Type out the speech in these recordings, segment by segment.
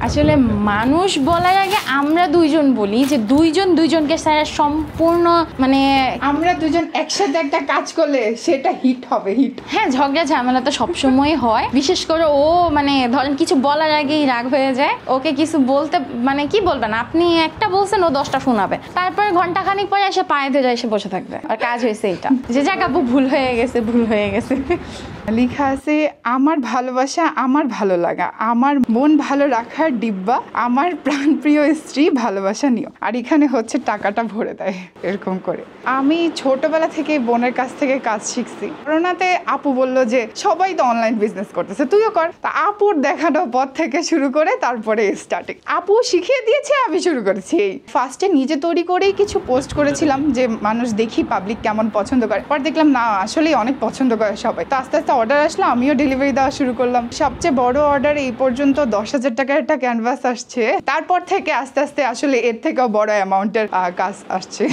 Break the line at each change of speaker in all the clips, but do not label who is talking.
আসলে মানুষ বলার আগে আমরা দুইজন বলি যে দুইজন দুইজনকে স্যার সম্পূর্ণ মানে
আমরা দুজন একসাথে একটা কাজ করলে সেটা হিট হবে, হিট।
হ্যাঁ, ঝগড়া ঝামেলা তো সবসময় হয়, বিশেষ করে ও মানে ধরেন কিছু বলার আগেই রাগ হয়ে যায়। ওকে কিছু বলতে মানে কি বলবেন, আপনি একটা বলছেন ও 10টা শোনাবে, তারপরে ঘন্টাখানিক পরে এসে পায়ে ধরে এসে বসে থাকবে। আর কাজ হয়েছে এটা যে যাক আপু ভুল হয়ে গেছে, ভুল হয়ে গেছে।
লেখা আছে আমার ভালোবাসা, আমার ভালো লাগা, আমার মন ভালো রাখার ডিব্বা, আমার প্রাণপ্রিয় স্ত্রী, ভালোবাসা নিও। আর এখানে হচ্ছে টাকাটা ভরে দেয় এরকম করে। আমি ছোটবেলা থেকে বোনের কাছ থেকে কাজ শিখছি। করোনাতে আপু বললো যে সবাই তো অনলাইন বিজনেস করতেছে, তুইও কর। তা আপুর দেখানো পথ থেকে শুরু করে তারপরে স্টার্টিং আপু শিখিয়ে দিয়েছে, আমি শুরু করেছি। এই ফার্স্টে নিজে তৈরি করেই কিছু পোস্ট করেছিলাম যে মানুষ দেখি পাবলিক কেমন পছন্দ করে। পর দেখলাম না, আসলেই অনেক পছন্দ করে সবাই। তো আস্তে আস্তে অর্ডার আসলো, আমিও ডেলিভারি দেওয়া শুরু করলাম। সবচেয়ে বড় অর্ডার এই পর্যন্ত 10,000 টাকার একটা ক্যানভাস আসছে। তারপর থেকে আস্তে আস্তে আসলে এর থেকেও বড় অ্যামাউন্টের কাজ আসছে।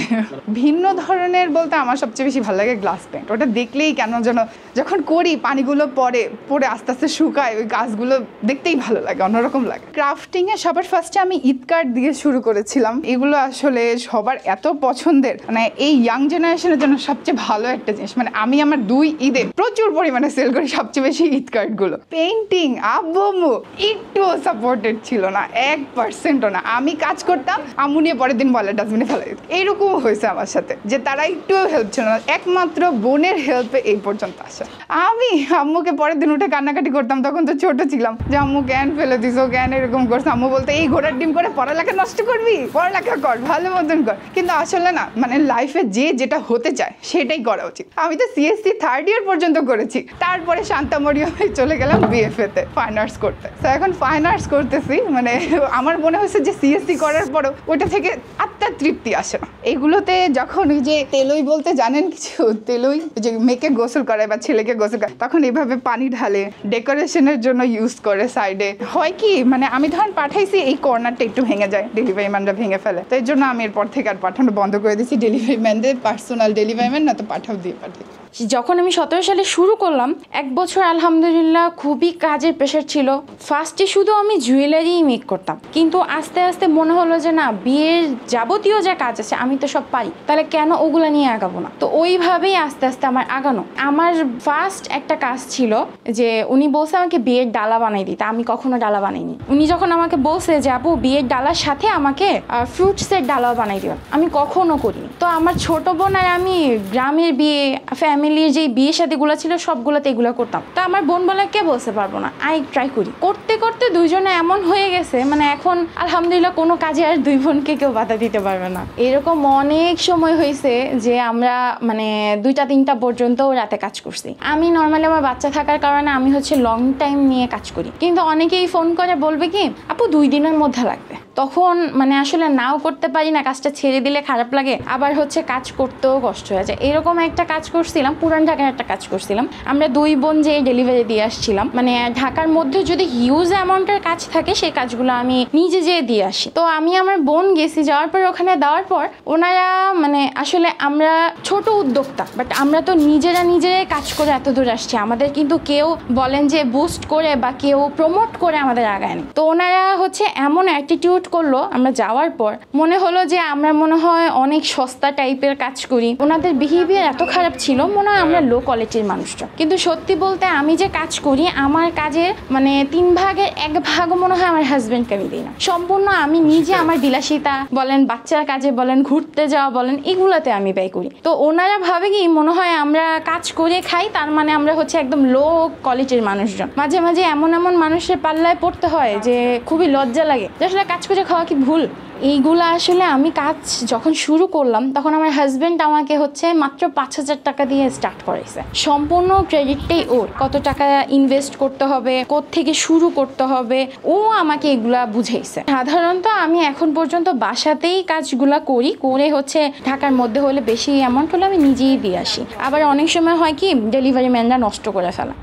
ভিন্ন ধরনের বলতে আমার সবচেয়ে বেশি ভালো লাগে গ্লাস পেন্ট। ওটা দেখলেই কেন যেন যখন করি পানিগুলো পরে আস্তে আস্তে শুকায়, ওই গাছগুলো দেখতেই ভালো লাগে, অন্যরকম লাগে। ক্রাফটিংয়ে সবার ফার্স্টে আমি ঈদ কার্ড দিয়ে শুরু করেছিলাম। এগুলো আসলে সবার এত পছন্দের, মানে এই ইয়াং জেনারেশনের জন্য সবচেয়ে ভালো একটা জিনিস। মানে আমি আমার 2 ঈদে প্রচুর পরিমাণে সেল করি সবচেয়ে বেশি ঈদ কার্ডগুলো। পেইন্টিং আব্বু একটুও সাপোর্টেড ছিল না, 1%ও না। আমি কাজ করতাম, আম্মু নিয়ে পরের দিন বলে ডাস্টবিনে ফেলে দিত। এইরকম হয়েছে আমার সাথে যে তারা একটুও হেল্প ছিল না, একমাত্র বোনের হেল্পে এই পর্যন্ত আসা। আমি আম্মুকে পরের দিন উঠে কান্নাকাটি করতাম, তখন তো ছোট ছিলাম, যে আম্মু জ্ঞান ফেলে দিস, জ্ঞান এরকম করছে। আম্মু বলতে এই ঘোড়ার ডিম করে পড়ালেখা নষ্ট করবি, পড়ালেখা কর, ভালো মতন কর। কিন্তু আসলে না, মানে লাইফে যে যেটা হতে চায় সেটাই করা উচিত। আমি তো সিএসসি 3rd ইয়ার পর্যন্ত করেছি, তারপরে শান্তামরিয়া হয়ে চলে গেলাম বিএফএতে ফাইন আর্টস করতে। তো এখন ফাইন আর্টস করতেছি। মানে আমার মনে হচ্ছে যে সিএসসি করার পরও ওইটা থেকে আত্মার তৃপ্তি আসে না। এগুলোতে যখন ওই যে তেলই বলতে জানেন কিছু, তেলই যে মেয়েকে গোসল করে বা ছেলেকে গোসল করে, তখন এইভাবে পানি ঢালে ডেকোরেশনের জন্য ইউজ করে সাইডে। হয় কি মানে আমি ধরেন পাঠাইছি, এই কর্নারটা একটু ভেঙে যায়, ডেলিভারি ম্যানরা ভেঙে ফেলে। তো এর জন্য আমি এরপর থেকে আর পাঠানো বন্ধ করে দিয়েছি। ডেলিভারি ম্যানদের পার্সোনাল ডেলিভারি ম্যান না তো পাঠাও দিয়ে পাঠাই।
যখন আমি 17 সালে শুরু করলাম, 1 বছর আলহামদুলিল্লাহ খুবই কাজের প্রেশার ছিল। ফার্স্টে শুধু আমি জুয়েলারি মেক করতাম, কিন্তু আস্তে আস্তে মনে হলো যে না, বিয়ের যাবতীয় যা কাজ আছে আমি তো সব পারি, তাহলে কেন ওগুলো নিয়ে আগাবো না। তো ওইভাবেই আস্তে আস্তে আমার আগানো। আমার ফার্স্ট একটা কাজ ছিল যে উনি বলছে আমাকে বিয়ের ডালা বানাই দিতে, আমি কখনো ডালা বানাইনি। উনি যখন আমাকে বলছে যে আপু বিয়ের ডালার সাথে আমাকে ফ্রুটসের ডালাও বানাই দিবেন, আমি কখনো করিনি। তো আমার ছোট বোন আর আমি গ্রামের বিয়ে, ফ্যামিলির যে বিয়ে শাদীগুলো ছিল সবগুলোতে এগুলো করতাম। তো আমার বোন বলে কে বলতে পারবো না, আই ট্রাই করি। করতে করতে দুইজনে এমন হয়ে গেছে, মানে এখন আলহামদুলিল্লাহ কোনো কাজে আর 2 বোনকে কেউ বাধা দিতে পারবে না। এরকম অনেক সময় হয়েছে যে আমরা মানে 2টা 3টা পর্যন্ত রাতে কাজ করছি। আমি নর্মালি আমার বাচ্চা থাকার কারণে আমি হচ্ছে লং টাইম নিয়ে কাজ করি, কিন্তু অনেকেই ফোন করে বলবে কি আপু 2 দিনের মধ্যে লাগবে। তখন মানে আসলে নাও করতে পারি না, কাজটা ছেড়ে দিলে খারাপ লাগে, আবার হচ্ছে কাজ করতেও কষ্ট হয়ে যায়। এরকম একটা কাজ করছিলাম, পুরান ঢাকার একটা কাজ করছিলাম। আমরা 2 বোন যে ডেলিভারি দিয়ে আসছিলাম, মানে ঢাকার মধ্যে যদি হিউজ অ্যামাউন্টের কাজ থাকে সেই কাজগুলো আমি নিজে যেয়ে দিয়ে আসি। তো আমি আমার বোন গেছি, যাওয়ার পর ওখানে দেওয়ার পর ওনারা মানে আসলে আমরা ছোট উদ্যোক্তা, বাট আমরা তো নিজেরাই কাজ করে এত দূর আসছি। আমাদের কিন্তু কেউ বলেন যে বুস্ট করে বা কেউ প্রমোট করে আমাদের আগায়নি। তো ওনারা হচ্ছে এমন অ্যাটিটিউড করলো, আমরা যাওয়ার পর মনে হলো যে আমরা মনে হয় অনেক সস্তা টাইপের কাজ করি। ওনাদের বিহেভিয়ার এত খারাপ ছিল, মনে হয় আমরা লো কোয়ালিটির মানুষটা। কিন্তু সত্যি বলতে আমি যে কাজ করি, আমার কাজের মানে 3 ভাগের 1 ভাগ মনে হয় আমার হাজবেন্ডকে আমি দিই না, সম্পূর্ণ আমি নিজে আমার বিলাসিতা বলেন, বাচ্চার কাজে বলেন, ঘুরতে যাওয়া বলেন, এগুলোতে আমি ব্যয় করি। তো ওনারা ভাবে কি মনে হয় আমরা কাজ করে খাই, তার মানে আমরা হচ্ছে একদম লো কোয়ালিটির মানুষজন। মাঝে মাঝে এমন মানুষের পাল্লায় পড়তে হয় যে খুবই লজ্জা লাগে যে আসলে কাজ করে খাওয়া কি ভুল। এইগুলো আসলে আমি কাজ যখন শুরু করলাম তখন আমার হাজবেন্ড আমাকে হচ্ছে মাত্র 5,000 টাকা দিয়ে স্টার্ট করাইছে। সম্পূর্ণ ক্রেডিটটাই ওর, কত টাকা ইনভেস্ট করতে হবে, কোত্থেকে শুরু করতে হবে, ও আমাকে এগুলা বুঝাইছে। সাধারণত আমি এখন পর্যন্ত বাসাতেই কাজগুলা করি, করে হচ্ছে ঢাকার মধ্যে হলে বেশি অ্যামাউন্ট হলে আমি নিজেই দিয়ে আসি। আবার অনেক সময় হয় কি ডেলিভারি ম্যানরা নষ্ট করে ফেলা,